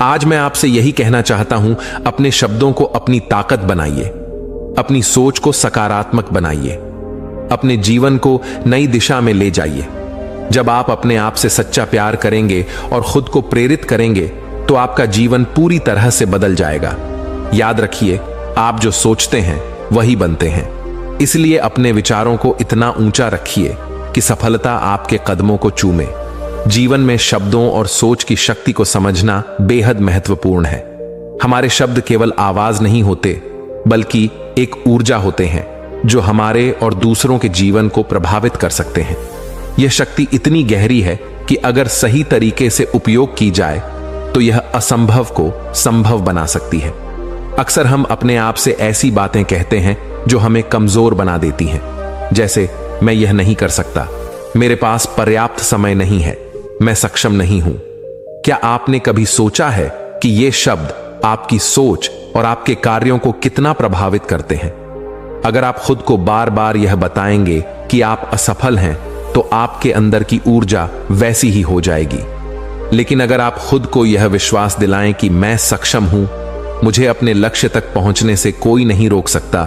आज मैं आपसे यही कहना चाहता हूं, अपने शब्दों को अपनी ताकत बनाइए, अपनी सोच को सकारात्मक बनाइए, अपने जीवन को नई दिशा में ले जाइए। जब आप अपने आप से सच्चा प्यार करेंगे और खुद को प्रेरित करेंगे तो आपका जीवन पूरी तरह से बदल जाएगा। याद रखिए, आप जो सोचते हैं वही बनते हैं। इसलिए अपने विचारों को इतना ऊंचा रखिए कि सफलता आपके कदमों को चूमे। जीवन में शब्दों और सोच की शक्ति को समझना बेहद महत्वपूर्ण है। हमारे शब्द केवल आवाज नहीं होते, बल्कि एक ऊर्जा होते हैं जो हमारे और दूसरों के जीवन को प्रभावित कर सकते हैं। यह शक्ति इतनी गहरी है कि अगर सही तरीके से उपयोग की जाए तो यह असंभव को संभव बना सकती है। अक्सर हम अपने आप से ऐसी बातें कहते हैं जो हमें कमजोर बना देती हैं, जैसे मैं यह नहीं कर सकता, मेरे पास पर्याप्त समय नहीं है, मैं सक्षम नहीं हूं। क्या आपने कभी सोचा है कि ये शब्द आपकी सोच और आपके कार्यों को कितना प्रभावित करते हैं? अगर आप खुद को बार बार यह बताएंगे कि आप असफल हैं, तो आपके अंदर की ऊर्जा वैसी ही हो जाएगी। लेकिन अगर आप खुद को यह विश्वास दिलाएं कि मैं सक्षम हूं, मुझे अपने लक्ष्य तक पहुंचने से कोई नहीं रोक सकता,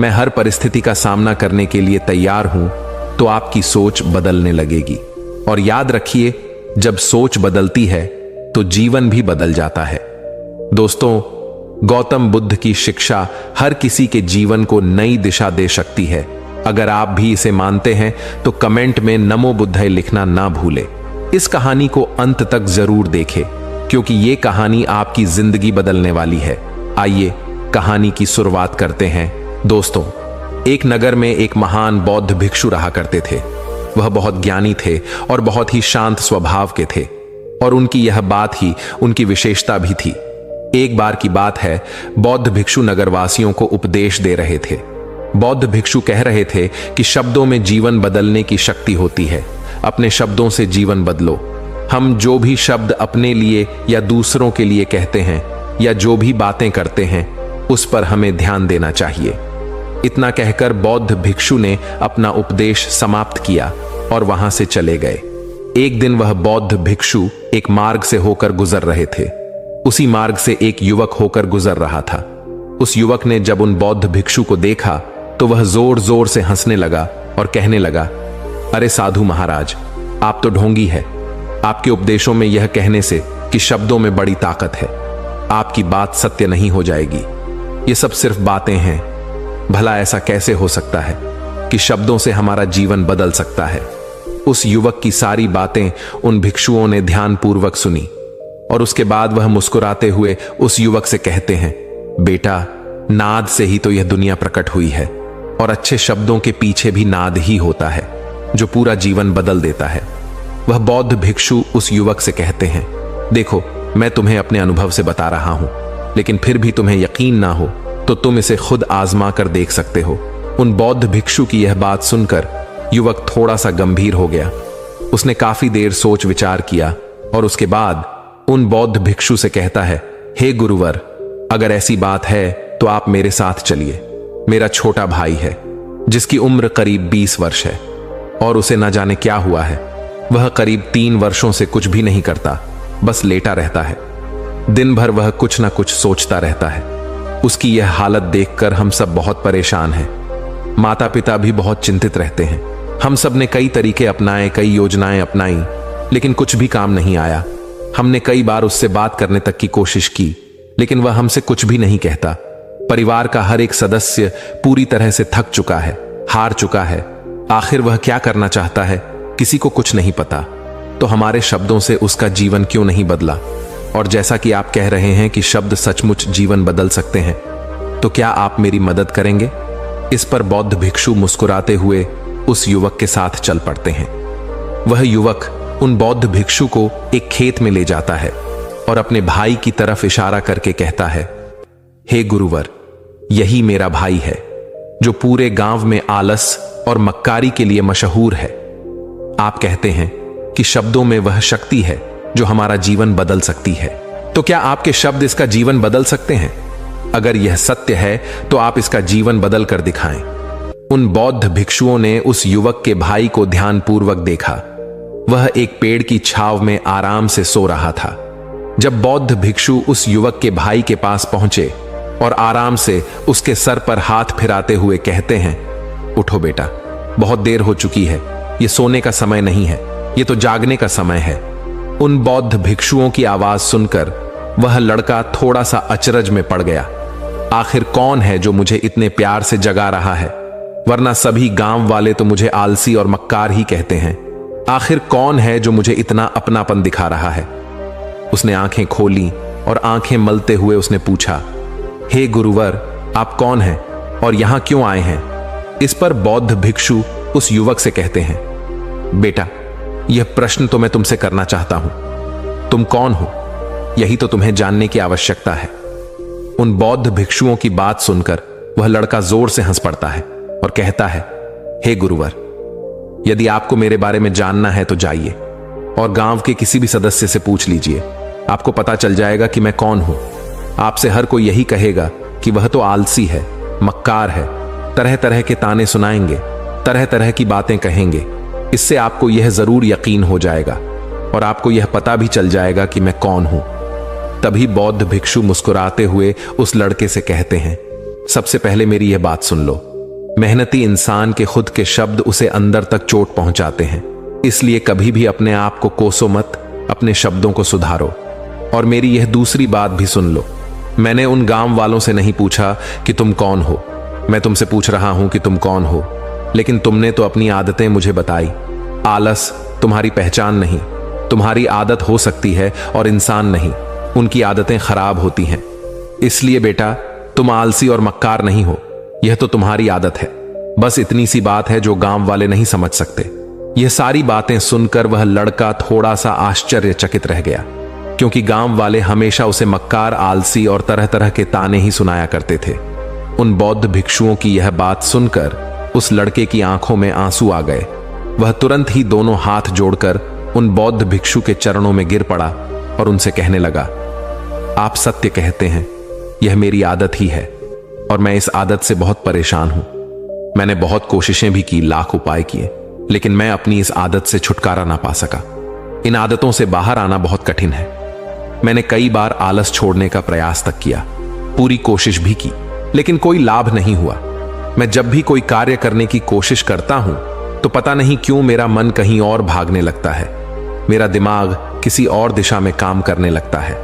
मैं हर परिस्थिति का सामना करने के लिए तैयार हूं, तो आपकी सोच बदलने लगेगी। और याद रखिए, जब सोच बदलती है तो जीवन भी बदल जाता है। दोस्तों, गौतम बुद्ध की शिक्षा हर किसी के जीवन को नई दिशा दे सकती है। अगर आप भी इसे मानते हैं तो कमेंट में नमो बुद्धाय लिखना ना भूलें। इस कहानी को अंत तक जरूर देखें, क्योंकि ये कहानी आपकी जिंदगी बदलने वाली है। आइए कहानी की शुरुआत करते हैं। दोस्तों, एक नगर में एक महान बौद्ध भिक्षु रहा करते थे। वह बहुत ज्ञानी थे और बहुत ही शांत स्वभाव के थे, और उनकी यह बात ही उनकी विशेषता भी थी। एक बार की बात है, बौद्ध भिक्षु नगरवासियों को उपदेश दे रहे थे। बौद्ध भिक्षु कह रहे थे कि शब्दों में जीवन बदलने की शक्ति होती है। अपने शब्दों से जीवन बदलो। हम जो भी शब्द अपने लिए या दूसरों के लिए कहते हैं, या जो भी बातें करते हैं, उस पर हमें ध्यान देना चाहिए। इतना कहकर बौद्ध भिक्षु ने अपना उपदेश समाप्त किया और वहां से चले गए। एक दिन वह बौद्ध भिक्षु एक मार्ग से होकर गुजर रहे थे। उसी मार्ग से एक युवक होकर गुजर रहा था। उस युवक ने जब उन बौद्ध भिक्षु को देखा तो वह जोर जोर से हंसने लगा और कहने लगा, अरे साधु महाराज, आप तो ढोंगी है। आपके उपदेशों में यह कहने से कि शब्दों में बड़ी ताकत है, आपकी बात सत्य नहीं हो जाएगी। ये सब सिर्फ बातें हैं। भला ऐसा कैसे हो सकता है कि शब्दों से हमारा जीवन बदल सकता है? उस युवक की सारी बातें उन भिक्षुओं ने ध्यानपूर्वक सुनी, और उसके बाद वह मुस्कुराते हुए उस युवक से कहते हैं, बेटा, नाद से ही तो यह दुनिया प्रकट हुई है, और अच्छे शब्दों के पीछे भी नाद ही होता है जो पूरा जीवन बदल देता है। वह बौद्ध भिक्षु उस युवक से कहते हैं, देखो, मैं तुम्हें अपने अनुभव से बता रहा हूं, लेकिन फिर भी तुम्हें यकीन ना हो तो तुम इसे खुद आजमा कर देख सकते हो। उन बौद्ध भिक्षु की यह बात सुनकर युवक थोड़ा सा गंभीर हो गया। उसने काफी देर सोच विचार किया और उसके बाद उन बौद्ध भिक्षु से कहता है, हे गुरुवर, अगर ऐसी बात है तो आप मेरे साथ चलिए। मेरा छोटा भाई है जिसकी उम्र करीब 20 वर्ष है, और उसे न जाने क्या हुआ है। वह करीब 3 वर्षों से कुछ भी नहीं करता, बस लेटा रहता है। दिन भर वह कुछ ना कुछ सोचता रहता है। उसकी यह हालत देखकर हम सब बहुत परेशान हैं। माता पिता भी बहुत चिंतित रहते हैं। हम सब ने कई तरीके अपनाए, कई योजनाएं अपनाई, लेकिन कुछ भी काम नहीं आया। हमने कई बार उससे बात करने तक की कोशिश की, लेकिन वह हमसे कुछ भी नहीं कहता। परिवार का हर एक सदस्य पूरी तरह से थक चुका है, हार चुका है। आखिर वह क्या करना चाहता है, किसी को कुछ नहीं पता। तो हमारे शब्दों से उसका जीवन क्यों नहीं बदला? और जैसा कि आप कह रहे हैं कि शब्द सचमुच जीवन बदल सकते हैं, तो क्या आप मेरी मदद करेंगे? इस पर बौद्ध भिक्षु मुस्कुराते हुए उस युवक के साथ चल पड़ते हैं। वह युवक उन बौद्ध भिक्षु को एक खेत में ले जाता है और अपने भाई की तरफ इशारा करके कहता है, हे गुरुवर, यही मेरा भाई है जो पूरे गांव में आलस और मक्कारी के लिए मशहूर है। आप कहते हैं कि शब्दों में वह शक्ति है जो हमारा जीवन बदल सकती है। तो क्या आपके शब्द इसका जीवन बदल सकते हैं? अगर यह सत्य है तो आप इसका जीवन बदल कर दिखाएं। उन बौद्ध भिक्षुओं ने उस युवक के भाई को ध्यानपूर्वक देखा। वह एक पेड़ की छांव में आराम से सो रहा था। जब बौद्ध भिक्षु उस युवक के भाई के पास पहुंचे और आराम से उसके सर पर हाथ फिराते हुए कहते हैं, उठो बेटा, बहुत देर हो चुकी है, ये सोने का समय नहीं है, ये तो जागने का समय है। उन बौद्ध भिक्षुओं की आवाज सुनकर वह लड़का थोड़ा सा अचरज में पड़ गया। आखिर कौन है जो मुझे इतने प्यार से जगा रहा है, वरना सभी गांव वाले तो मुझे आलसी और मक्कार ही कहते हैं। आखिर कौन है जो मुझे इतना अपनापन दिखा रहा है? उसने आंखें खोली और आंखें मलते हुए उसने पूछा, हे गुरुवर, आप कौन हैं और यहां क्यों आए हैं? इस पर बौद्ध भिक्षु उस युवक से कहते हैं, बेटा, यह प्रश्न तो मैं तुमसे करना चाहता हूं। तुम कौन हो, यही तो तुम्हें जानने की आवश्यकता है। उन बौद्ध भिक्षुओं की बात सुनकर वह लड़का जोर से हंस पड़ता है और कहता है, हे गुरुवर, यदि आपको मेरे बारे में जानना है तो जाइए और गांव के किसी भी सदस्य से पूछ लीजिए, आपको पता चल जाएगा कि मैं कौन हूं। आपसे हर कोई यही कहेगा कि वह तो आलसी है, मक्कार है, तरह तरह के ताने सुनाएंगे, तरह तरह की बातें कहेंगे। इससे आपको यह जरूर यकीन हो जाएगा और आपको यह पता भी चल जाएगा कि मैं कौन हूं। तभी बौद्ध भिक्षु मुस्कुराते हुए उस लड़के से कहते हैं, सबसे पहले मेरी यह बात सुन लो। मेहनती इंसान के खुद के शब्द उसे अंदर तक चोट पहुंचाते हैं, इसलिए कभी भी अपने आप को कोसो मत, अपने शब्दों को सुधारो। और मेरी यह दूसरी बात भी सुन लो, मैंने उन गांव वालों से नहीं पूछा कि तुम कौन हो, मैं तुमसे पूछ रहा हूं कि तुम कौन हो, लेकिन तुमने तो अपनी आदतें मुझे बताई। आलस तुम्हारी पहचान नहीं, तुम्हारी आदत हो सकती है और इंसान नहीं, उनकी आदतें खराब होती हैं। इसलिए बेटा, तुम आलसी और मक्कार नहीं हो, यह तो तुम्हारी आदत है। बस इतनी सी बात है जो गांव वाले नहीं समझ सकते। यह सारी बातें सुनकर वह लड़का थोड़ा सा आश्चर्यचकित रह गया, क्योंकि गांव वाले हमेशा उसे मक्कार, आलसी और तरह तरह के ताने ही सुनाया करते थे। उन बौद्ध भिक्षुओं की यह बात सुनकर उस लड़के की आंखों में आंसू आ गए। वह तुरंत ही दोनों हाथ जोड़कर उन बौद्ध भिक्षु के चरणों में गिर पड़ा और उनसे कहने लगा, आप सत्य कहते हैं, यह मेरी आदत ही है और मैं इस आदत से बहुत परेशान हूं। मैंने बहुत कोशिशें भी की, लाख उपाय किए, लेकिन मैं अपनी इस आदत से छुटकारा ना पा सका। इन आदतों से बाहर आना बहुत कठिन है। मैंने कई बार आलस छोड़ने का प्रयास तक किया, पूरी कोशिश भी की, लेकिन कोई लाभ नहीं हुआ। मैं जब भी कोई कार्य करने की कोशिश करता हूं तो पता नहीं क्यों मेरा मन कहीं और भागने लगता है, मेरा दिमाग किसी और दिशा में काम करने लगता है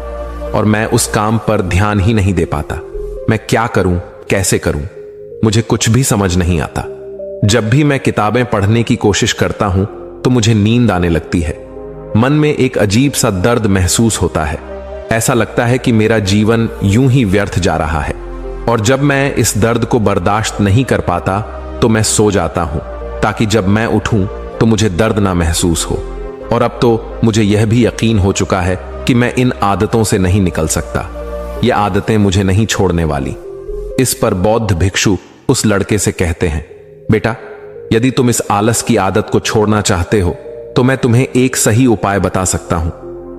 और मैं उस काम पर ध्यान ही नहीं दे पाता। मैं क्या करूं, कैसे करूं, मुझे कुछ भी समझ नहीं आता। जब भी मैं किताबें पढ़ने की कोशिश करता हूं तो मुझे नींद आने लगती है। मन में एक अजीब सा दर्द महसूस होता है, ऐसा लगता है कि मेरा जीवन यूं ही व्यर्थ जा रहा है। और जब मैं इस दर्द को बर्दाश्त नहीं कर पाता तो मैं सो जाता हूं, ताकि जब मैं उठूं तो मुझे दर्द ना महसूस हो। और अब तो मुझे यह भी यकीन हो चुका है कि मैं इन आदतों से नहीं निकल सकता, ये आदतें मुझे नहीं छोड़ने वाली। इस पर बौद्ध भिक्षु उस लड़के से कहते हैं, बेटा, यदि तुम इस आलस की आदत को छोड़ना चाहते हो तो मैं तुम्हें एक सही उपाय बता सकता हूं,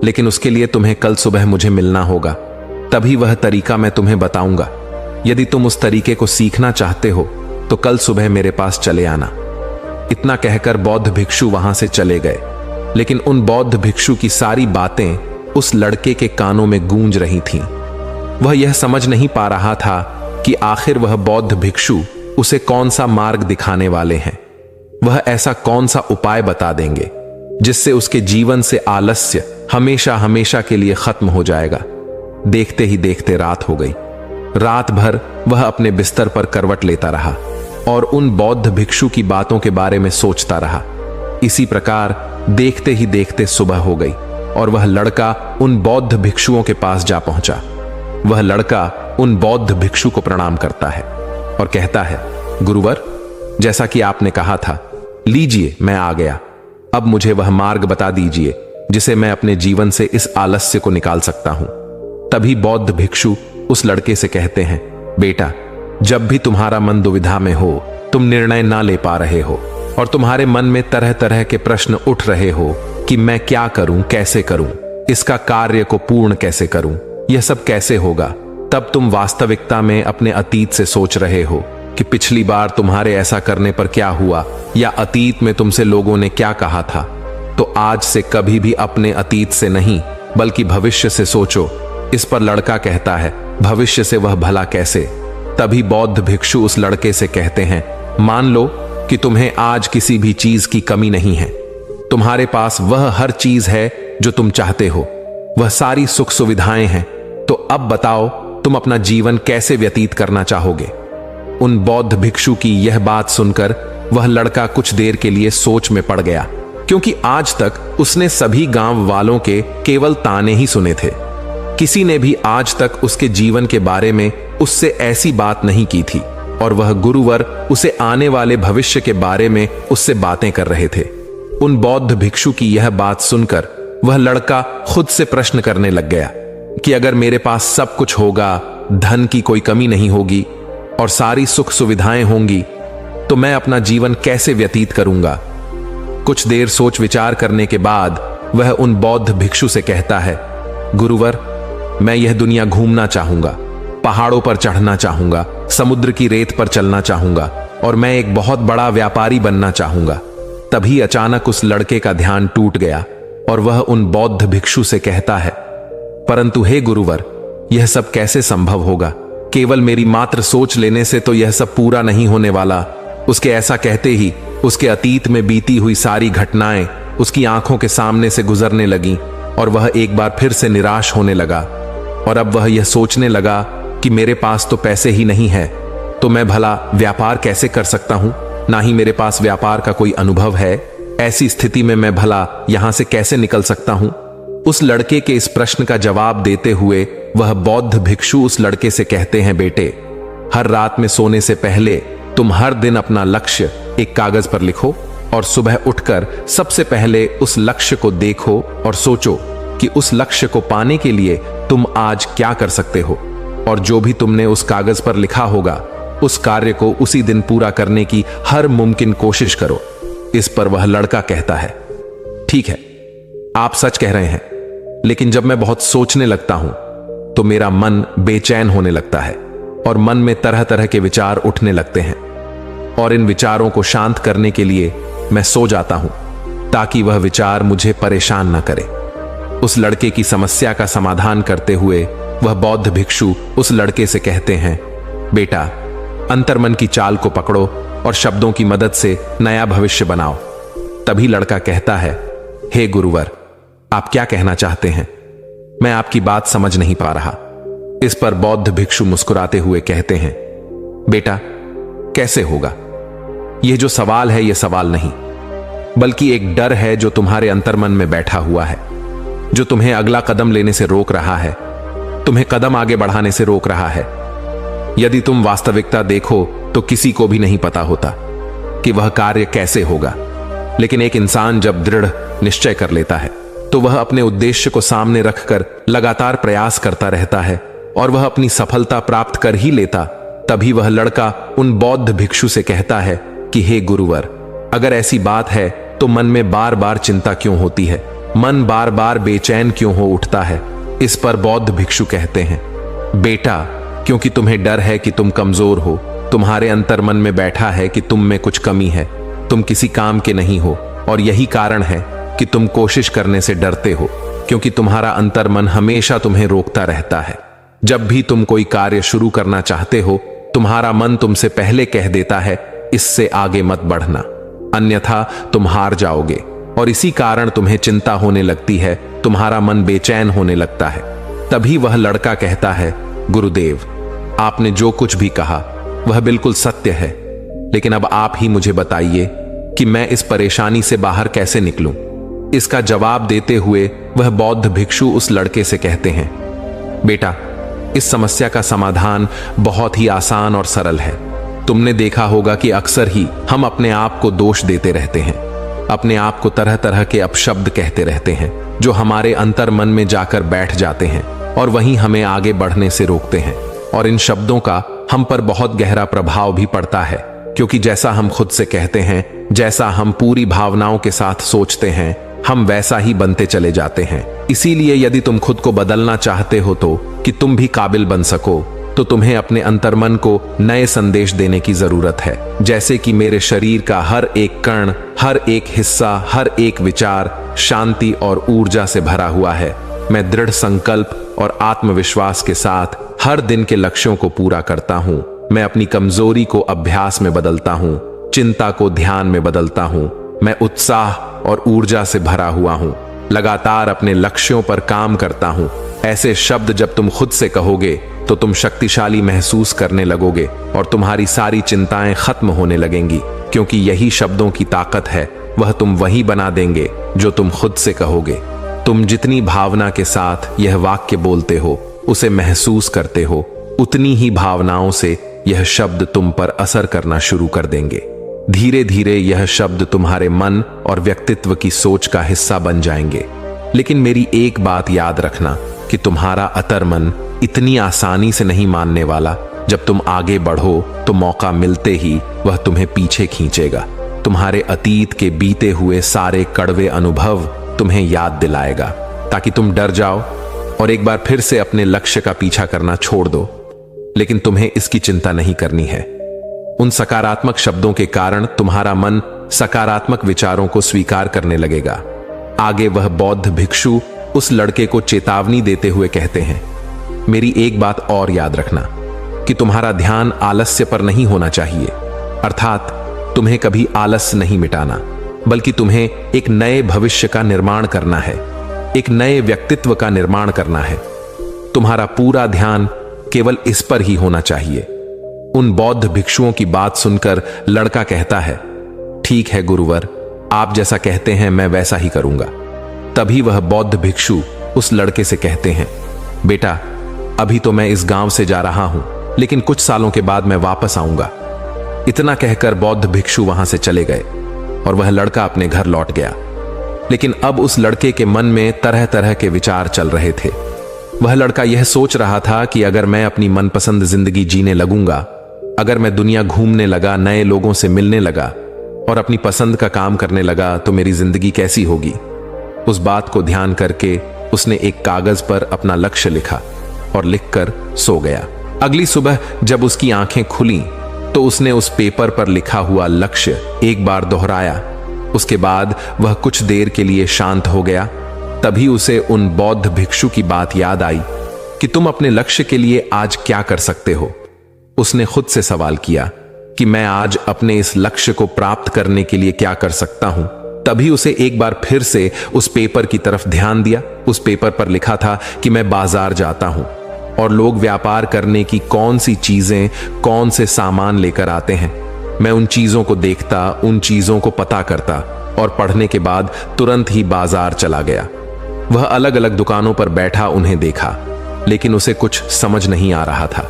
लेकिन उसके लिए तुम्हें कल सुबह मुझे मिलना होगा, तभी वह तरीका मैं तुम्हें बताऊंगा। यदि तुम उस तरीके को सीखना चाहते हो तो कल सुबह मेरे पास चले आना। इतना कहकर बौद्ध भिक्षु वहां से चले गए, लेकिन उन बौद्ध भिक्षु की सारी बातें उस लड़के के कानों में गूंज रही थीं। वह यह समझ नहीं पा रहा था कि आखिर वह बौद्ध भिक्षु उसे कौन सा मार्ग दिखाने वाले हैं। वह ऐसा कौन सा उपाय बता देंगे जिससे उसके जीवन से आलस्य हमेशा हमेशा के लिए खत्म हो जाएगा। देखते ही देखते रात हो गई। रात भर वह अपने बिस्तर पर करवट लेता रहा और उन बौद्ध भिक्षु की बातों के बारे में सोचता रहा। इसी प्रकार देखते ही देखते सुबह हो गई और वह लड़का उन बौद्ध भिक्षुओं के पास जा पहुंचा। वह लड़का उन बौद्ध भिक्षु को प्रणाम करता है और कहता है, गुरुवर, जैसा कि आपने कहा था, लीजिए मैं आ गया। अब मुझे वह मार्ग बता दीजिए जिसे मैं अपने जीवन से इस आलस्य को निकाल सकता हूं। तभी बौद्ध भिक्षु उस लड़के से कहते हैं, बेटा, जब भी तुम्हारा मन दुविधा में हो, तुम निर्णय ना ले पा रहे हो और तुम्हारे मन में तरह तरह के प्रश्न उठ रहे हो कि मैं क्या करूं, कैसे करूं, इसका कार्य को पूर्ण कैसे करूं, यह सब कैसे होगा, तब तुम वास्तविकता में अपने अतीत से सोच रहे हो कि पिछली बार तुम्हारे ऐसा करने पर क्या हुआ या अतीत में तुमसे लोगों ने क्या कहा था। तो आज से कभी भी अपने अतीत से नहीं बल्कि भविष्य से सोचो। इस पर लड़का कहता है, भविष्य से वह भला कैसे? तभी बौद्ध भिक्षु उस लड़के से कहते हैं, मान लो कि तुम्हें आज किसी भी चीज की कमी नहीं है। तुम्हारे पास वह हर चीज है जो तुम चाहते हो, वह सारी सुख सुविधाएं हैं। तो अब बताओ तुम अपना जीवन कैसे व्यतीत करना चाहोगे? उन बौद्ध भिक्षु की यह बात सुनकर वह लड़का कुछ देर के लिए सोच में पड़ गया, क्योंकि आज तक उसने सभी गांव वालों के केवल ताने ही सुने थे। किसी ने भी आज तक उसके जीवन के बारे में उससे ऐसी बात नहीं की थी, और वह गुरुवर उसे आने वाले भविष्य के बारे में उससे बातें कर रहे थे। उन बौद्ध भिक्षु की यह बात सुनकर वह लड़का खुद से प्रश्न करने लग गया कि अगर मेरे पास सब कुछ होगा, धन की कोई कमी नहीं होगी और सारी सुख सुविधाएं होंगी, तो मैं अपना जीवन कैसे व्यतीत करूंगा? कुछ देर सोच विचार करने के बाद वह उन बौद्ध भिक्षु से कहता है, गुरुवर, मैं यह दुनिया घूमना चाहूंगा, पहाड़ों पर चढ़ना चाहूंगा, समुद्र की रेत पर चलना चाहूंगा और मैं एक बहुत बड़ा व्यापारी बनना चाहूंगा। तभी अचानक उस लड़के का ध्यान टूट गया और वह उन बौद्ध भिक्षु से कहता है, परंतु हे गुरुवर, यह सब कैसे संभव होगा? केवल मेरी मात्र सोच लेने से तो यह सब पूरा नहीं होने वाला। उसके ऐसा कहते ही उसके अतीत में बीती हुई सारी घटनाएं उसकी आंखों के सामने से गुजरने लगीं और वह एक बार फिर से निराश होने लगा। और अब वह यह सोचने लगा कि मेरे पास तो पैसे ही नहीं है, तो मैं भला व्यापार कैसे कर सकता हूं? ना ही मेरे पास व्यापार का कोई अनुभव है। ऐसी स्थिति में मैं भला यहां से कैसे निकल सकता हूं? उस लड़के के इस प्रश्न का जवाब देते हुए वह बौद्ध भिक्षु उस लड़के से कहते हैं, बेटे, हर रात में सोने से पहले तुम हर दिन अपना लक्ष्य एक कागज पर लिखो और सुबह उठकर सबसे पहले उस लक्ष्य को देखो और सोचो कि उस लक्ष्य को पाने के लिए तुम आज क्या कर सकते हो, और जो भी तुमने उस कागज पर लिखा होगा उस कार्य को उसी दिन पूरा करने की हर मुमकिन कोशिश करो। इस पर वह लड़का कहता है, ठीक है, आप सच कह रहे हैं, लेकिन जब मैं बहुत सोचने लगता हूं तो मेरा मन बेचैन होने लगता है और मन में तरह तरह के विचार उठने लगते हैं, और इन विचारों को शांत करने के लिए मैं सो जाता हूं ताकि वह विचार मुझे परेशान न करे। उस लड़के की समस्या का समाधान करते हुए वह बौद्ध भिक्षु उस लड़के से कहते हैं, बेटा, अंतर्मन की चाल को पकड़ो और शब्दों की मदद से नया भविष्य बनाओ। तभी लड़का कहता है, हे गुरुवर, आप क्या कहना चाहते हैं? मैं आपकी बात समझ नहीं पा रहा। इस पर बौद्ध भिक्षु मुस्कुराते हुए कहते हैं, बेटा, कैसे होगा? यह जो सवाल है, यह सवाल नहीं, बल्कि एक डर है जो तुम्हारे अंतर्मन में बैठा हुआ है, जो तुम्हें अगला कदम लेने से रोक रहा है, तुम्हें कदम आगे बढ़ाने से रोक रहा है। यदि तुम वास्तविकता देखो तो किसी को भी नहीं पता होता कि वह कार्य कैसे होगा, लेकिन एक इंसान जब दृढ़ निश्चय कर लेता है तो वह अपने उद्देश्य को सामने रखकर लगातार प्रयास करता रहता है और वह अपनी सफलता प्राप्त कर ही लेता। तभी वह लड़का उन बौद्ध भिक्षु से कहता है कि हे गुरुवर, अगर ऐसी बात है तो मन में बार बार चिंता क्यों होती है? मन बार बार बेचैन क्यों हो उठता है? इस पर बौद्ध भिक्षु कहते हैं, बेटा, क्योंकि तुम्हें डर है कि तुम कमजोर हो, तुम्हारे अंतर्मन में बैठा है कि तुम में कुछ कमी है, तुम किसी काम के नहीं हो, और यही कारण है कि तुम कोशिश करने से डरते हो, क्योंकि तुम्हारा अंतर्मन हमेशा तुम्हें रोकता रहता है। जब भी तुम कोई कार्य शुरू करना चाहते हो, तुम्हारा मन तुमसे पहले कह देता है, इससे आगे मत बढ़ना, अन्यथा तुम हार जाओगे, और इसी कारण तुम्हें चिंता होने लगती है, तुम्हारा मन बेचैन होने लगता है। तभी वह लड़का कहता है, गुरुदेव, आपने जो कुछ भी कहा वह बिल्कुल सत्य है, लेकिन अब आप ही मुझे बताइए कि मैं इस परेशानी से बाहर कैसे निकलूं। इसका जवाब देते हुए वह बौद्ध भिक्षु उस लड़के से कहते हैं, बेटा, इस समस्या का समाधान बहुत ही आसान और सरल है। तुमने देखा होगा कि अक्सर ही हम अपने आप को दोष देते रहते हैं, अपने आप को तरह तरह के अपशब्द कहते रहते हैं, जो हमारे अंतर मन में जाकर बैठ जाते हैं और वहीं हमें आगे बढ़ने से रोकते हैं। और इन शब्दों का हम पर बहुत गहरा प्रभाव भी पड़ता है, क्योंकि जैसा हम खुद से कहते हैं, जैसा हम पूरी भावनाओं के साथ सोचते हैं, हम वैसा ही बनते चले जाते हैं। इसीलिए यदि तुम खुद को बदलना चाहते हो तो कि तुम भी काबिल बन सको, तो तुम्हें अपने अंतर्मन को नए संदेश देने की जरूरत है। जैसे कि मेरे शरीर का हर एक कण, हर एक हिस्सा, हर एक विचार शांति और ऊर्जा से भरा हुआ है। मैं दृढ़ संकल्प और आत्मविश्वास के साथ हर दिन के लक्ष्यों को पूरा करता हूं। मैं अपनी कमजोरी को अभ्यास में बदलता हूं, चिंता को ध्यान में बदलता हूं। मैं उत्साह और ऊर्जा से भरा हुआ हूं, लगातार अपने लक्ष्यों पर काम करता हूं। ऐसे शब्द जब तुम खुद से कहोगे तो तुम शक्तिशाली महसूस करने लगोगे और तुम्हारी सारी चिंताएं खत्म होने लगेंगी, क्योंकि यही शब्दों की ताकत है। वह तुम वही बना देंगे जो तुम खुद से कहोगे। तुम जितनी भावना के साथ यह वाक्य बोलते हो, उसे महसूस करते हो, उतनी ही भावनाओं से यह शब्द तुम पर असर करना शुरू कर देंगे। धीरे धीरे यह शब्द तुम्हारे मन और व्यक्तित्व की सोच का हिस्सा बन जाएंगे। लेकिन मेरी एक बात याद रखना कि तुम्हारा अतर्मन इतनी आसानी से नहीं मानने वाला। जब तुम आगे बढ़ो तो मौका मिलते ही वह तुम्हें पीछे खींचेगा। तुम्हारे अतीत के बीते हुए सारे कड़वे अनुभव तुम्हें याद दिलाएगा, ताकि तुम डर जाओ और एक बार फिर से अपने लक्ष्य का पीछा करना छोड़ दो। लेकिन तुम्हें इसकी चिंता नहीं करनी है। उन सकारात्मक शब्दों के कारण तुम्हारा मन सकारात्मक विचारों को स्वीकार करने लगेगा। आगे वह बौद्ध भिक्षु उस लड़के को चेतावनी देते हुए कहते हैं, मेरी एक बात और याद रखना कि तुम्हारा ध्यान आलस्य पर नहीं होना चाहिए। अर्थात तुम्हें कभी आलस नहीं मिटाना, बल्कि तुम्हें एक नए भविष्य का निर्माण करना है, एक नए व्यक्तित्व का निर्माण करना है। तुम्हारा पूरा ध्यान केवल इस पर ही होना चाहिए। उन बौद्ध भिक्षुओं की बात सुनकर लड़का कहता है, ठीक है गुरुवर, आप जैसा कहते हैं मैं वैसा ही करूंगा। तभी वह बौद्ध भिक्षु उस लड़के से कहते हैं, बेटा अभी तो मैं इस गांव से जा रहा हूं, लेकिन कुछ सालों के बाद मैं वापस आऊंगा। इतना कहकर बौद्ध भिक्षु वहां से चले गए और वह लड़का अपने घर लौट गया। लेकिन अब उस लड़के के मन में तरह तरह के विचार चल रहे थे। वह लड़का यह सोच रहा था कि अगर मैं अपनी मनपसंद जिंदगी जीने लगूंगा, अगर मैं दुनिया घूमने लगा, नए लोगों से मिलने लगा और अपनी पसंद का काम करने लगा, तो मेरी जिंदगी कैसी होगी। उस बात को ध्यान करके उसने एक कागज पर अपना लक्ष्य लिखा और लिखकर सो गया। अगली सुबह जब उसकी आंखें खुली तो उसने उस पेपर पर लिखा हुआ लक्ष्य एक बार दोहराया। उसके बाद वह कुछ देर के लिए शांत हो गया। तभी उसे उन बौद्ध भिक्षु की बात याद आई कि तुम अपने लक्ष्य के लिए आज क्या कर सकते हो। उसने खुद से सवाल किया कि मैं आज अपने इस लक्ष्य को प्राप्त करने के लिए क्या कर सकता हूं। तभी उसे एक बार फिर से उस पेपर की तरफ ध्यान दिया। उस पेपर पर लिखा था कि मैं बाजार जाता हूं और लोग व्यापार करने की कौन सी चीजें, कौन से सामान लेकर आते हैं। मैं उन चीजों को देखता, उन चीजों को पता करता और पढ़ने के बाद तुरंत ही बाजार चला गया। वह अलग अलग दुकानों पर बैठा उन्हें देखा, लेकिन उसे कुछ समझ नहीं आ रहा था,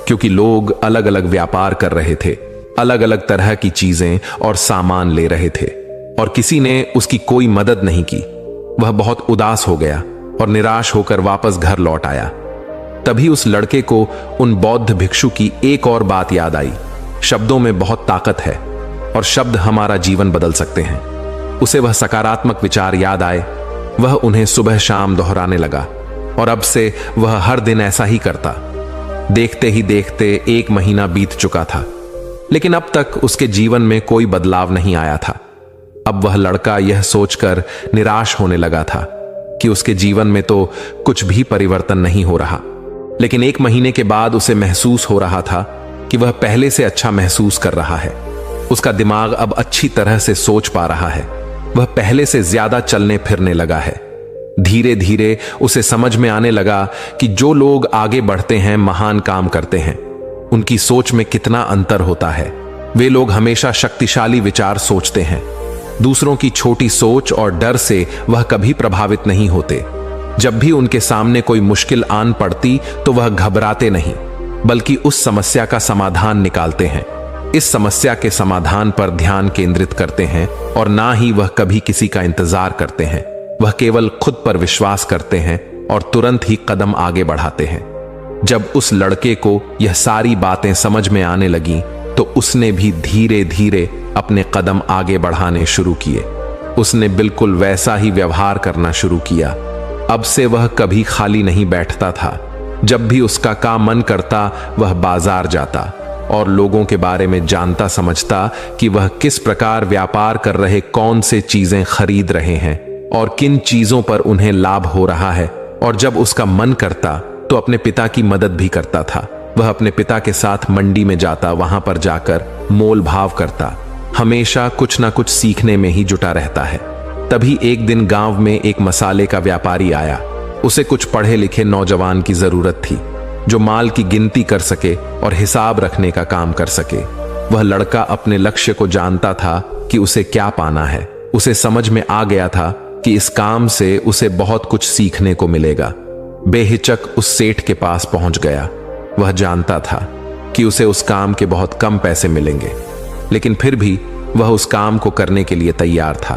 क्योंकि लोग अलग अलग व्यापार कर रहे थे, अलग अलग तरह की चीजें और सामान ले रहे थे और किसी ने उसकी कोई मदद नहीं की। वह बहुत उदास हो गया और निराश होकर वापस घर लौट आया। तभी उस लड़के को उन बौद्ध भिक्षु की एक और बात याद आई। शब्दों में बहुत ताकत है और शब्द हमारा जीवन बदल सकते हैं। उसे वह सकारात्मक विचार याद आए। वह उन्हें सुबह शाम दोहराने लगा और अब से वह हर दिन ऐसा ही करता। देखते ही देखते 1 महीना बीत चुका था, लेकिन अब तक उसके जीवन में कोई बदलाव नहीं आया था। अब वह लड़का यह सोचकर निराश होने लगा था कि उसके जीवन में तो कुछ भी परिवर्तन नहीं हो रहा। लेकिन 1 महीने के बाद उसे महसूस हो रहा था कि वह पहले से अच्छा महसूस कर रहा है। उसका दिमाग अब अच्छी तरह से सोच पा रहा है। वह पहले से ज्यादा चलने फिरने लगा है। धीरे धीरे उसे समझ में आने लगा कि जो लोग आगे बढ़ते हैं, महान काम करते हैं, उनकी सोच में कितना अंतर होता है। वे लोग हमेशा शक्तिशाली विचार सोचते हैं। दूसरों की छोटी सोच और डर से वह कभी प्रभावित नहीं होते। जब भी उनके सामने कोई मुश्किल आन पड़ती तो वह घबराते नहीं, बल्कि उस समस्या का समाधान निकालते हैं। इस समस्या के समाधान पर ध्यान केंद्रित करते हैं और ना ही वह कभी किसी का इंतजार करते हैं। वह केवल खुद पर विश्वास करते हैं और तुरंत ही कदम आगे बढ़ाते हैं। जब उस लड़के को यह सारी बातें समझ में आने लगीं, तो उसने भी धीरे धीरे अपने कदम आगे बढ़ाने शुरू किए। उसने बिल्कुल वैसा ही व्यवहार करना शुरू किया। अब से वह कभी खाली नहीं बैठता था। जब भी उसका काम मन करता, वह बाजार जाता और लोगों के बारे में जानता समझता कि वह किस प्रकार व्यापार कर रहे, कौन से चीजें खरीद रहे हैं और किन चीजों पर उन्हें लाभ हो रहा है। और जब उसका मन करता तो अपने पिता की मदद भी करता था। वह अपने पिता के साथ मंडी में जाता, वहां पर जाकर मोल भाव करता, हमेशा कुछ ना कुछ सीखने में ही जुटा रहता है। तभी एक दिन गांव में एक मसाले का व्यापारी आया। उसे कुछ पढ़े लिखे नौजवान की जरूरत थी जो माल की गिनती कर सके और हिसाब रखने का काम कर सके। वह लड़का अपने लक्ष्य को जानता था कि उसे क्या पाना है। उसे समझ में आ गया था कि इस काम से उसे बहुत कुछ सीखने को मिलेगा। बेहिचक उस सेठ के पास पहुंच गया। वह जानता था कि उसे उस काम के बहुत कम पैसे मिलेंगे, लेकिन फिर भी वह उस काम को करने के लिए तैयार था।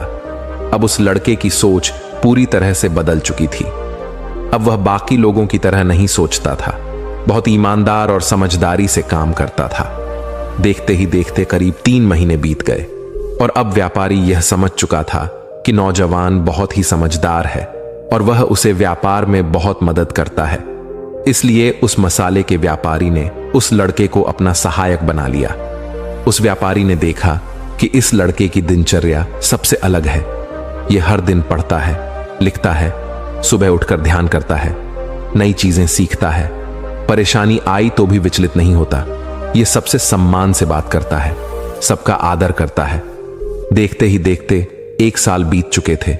अब उस लड़के की सोच पूरी तरह से बदल चुकी थी। अब वह बाकी लोगों की तरह नहीं सोचता था, बहुत ईमानदार और समझदारी से काम करता था। देखते ही देखते करीब 3 महीने बीत गए और अब व्यापारी यह समझ चुका था कि नौजवान बहुत ही समझदार है और वह उसे व्यापार में बहुत मदद करता है। इसलिए उस मसाले के व्यापारी ने उस लड़के को अपना सहायक बना लिया। उस व्यापारी ने देखा कि इस लड़के की दिनचर्या सबसे अलग है। यह हर दिन पढ़ता है, लिखता है, सुबह उठकर ध्यान करता है, नई चीजें सीखता है, परेशानी आई तो भी विचलित नहीं होता। यह सबसे सम्मान से बात करता है, सबका आदर करता है। देखते ही देखते 1 साल बीत चुके थे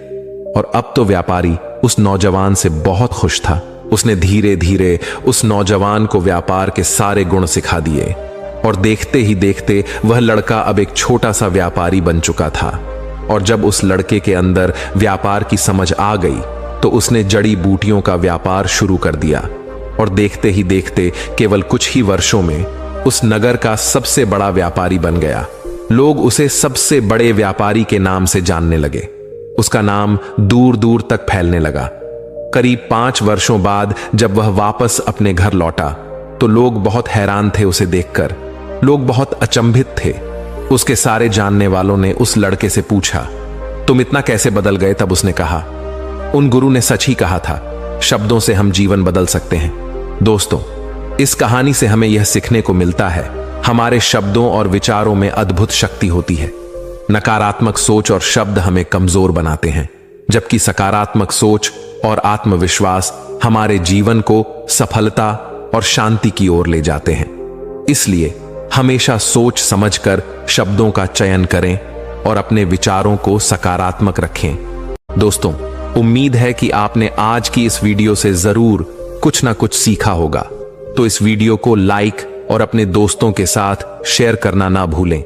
और अब तो व्यापारी उस नौजवान से बहुत खुश था। उसने धीरे धीरे उस नौजवान को व्यापार के सारे गुण सिखा दिए और देखते ही देखते वह लड़का अब एक छोटा सा व्यापारी बन चुका था। और जब उस लड़के के अंदर व्यापार की समझ आ गई तो उसने जड़ी बूटियों का व्यापार शुरू कर दिया और देखते ही देखते केवल कुछ ही वर्षों में उस नगर का सबसे बड़ा व्यापारी बन गया। लोग उसे सबसे बड़े व्यापारी के नाम से जानने लगे। उसका नाम दूर दूर तक फैलने लगा। करीब 5 वर्षों बाद जब वह वापस अपने घर लौटा तो लोग बहुत हैरान थे उसे देखकर। लोग बहुत अचंभित थे। उसके सारे जानने वालों ने उस लड़के से पूछा, तुम इतना कैसे बदल गए? तब उसने कहा, उन गुरु ने सच ही कहा था, शब्दों से हम जीवन बदल सकते हैं। दोस्तों, इस कहानी से हमें यह सीखने को मिलता है, हमारे शब्दों और विचारों में अद्भुत शक्ति होती है। नकारात्मक सोच और शब्द हमें कमजोर बनाते हैं, जबकि सकारात्मक सोच और आत्मविश्वास हमारे जीवन को सफलता और शांति की ओर ले जाते हैं। इसलिए हमेशा सोच समझकर शब्दों का चयन करें और अपने विचारों को सकारात्मक रखें। दोस्तों, उम्मीद है कि आपने आज की इस वीडियो से जरूर कुछ ना कुछ सीखा होगा। तो इस वीडियो को लाइक और अपने दोस्तों के साथ शेयर करना ना भूलें।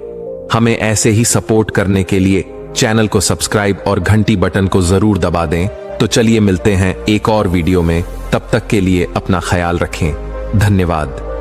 हमें ऐसे ही सपोर्ट करने के लिए चैनल को सब्सक्राइब और घंटी बटन को जरूर दबा दें। तो चलिए मिलते हैं एक और वीडियो में। तब तक के लिए अपना ख्याल रखें। धन्यवाद।